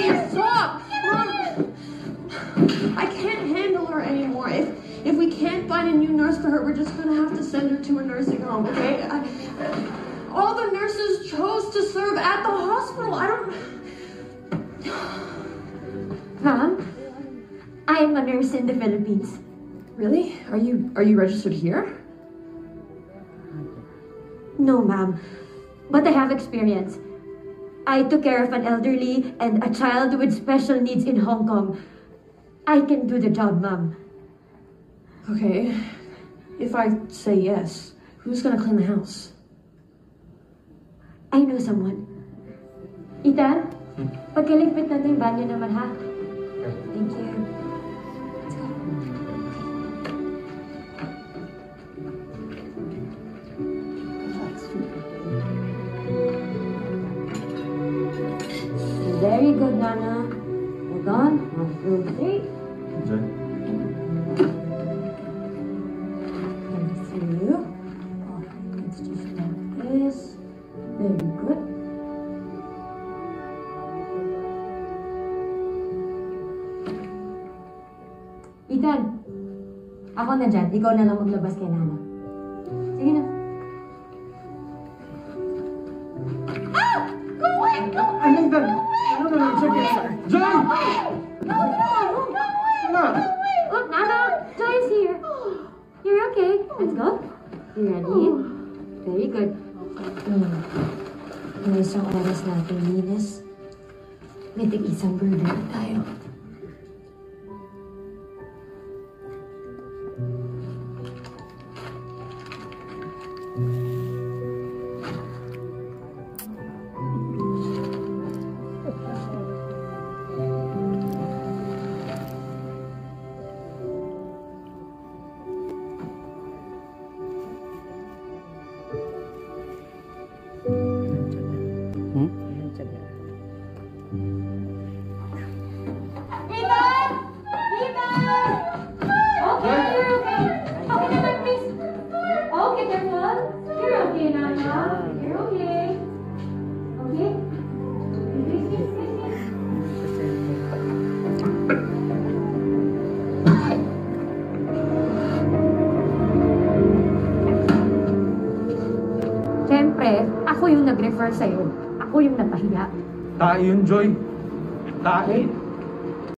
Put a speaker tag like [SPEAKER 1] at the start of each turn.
[SPEAKER 1] please, stop! Mom, I can't handle her anymore. If we can't find a new nurse for her, we're just gonna have to send her to a nursing home, okay? All the nurses chose to serve at the hospital. I don't...
[SPEAKER 2] Ma'am, I am a nurse in the Philippines.
[SPEAKER 1] Really? Are you registered here?
[SPEAKER 2] No, ma'am. But I have experience. I took care of an elderly and a child with special needs in Hong Kong. I can do the job, ma'am.
[SPEAKER 1] Okay. If I say yes, who's gonna clean the house?
[SPEAKER 2] I know someone. Ethan, pagkaligpit natin yung banyo naman, ha? Thank you. Let's go. Very good, Nana. Hold on. 1, 2, 3.
[SPEAKER 3] Enjoy.
[SPEAKER 2] Let's see you. Oh, let's just like this. Very good. Ethan, ako na dyan. Ikaw na lang maglabas kay Nana. Sige na.
[SPEAKER 1] Ah! Go away! Go away!
[SPEAKER 3] Ano yun? No, it's okay. John!
[SPEAKER 1] No,
[SPEAKER 3] Wala.
[SPEAKER 2] Look, Nana, Joy is here. You're okay. Let's go. You ready? Very good. Yung isang oras natin, Linas. May tig-isang burger na tayo. Siyempre, ako yung nag-refer sa'yo. Ako yung napahiya.
[SPEAKER 3] Tae yun, Joy. Tae.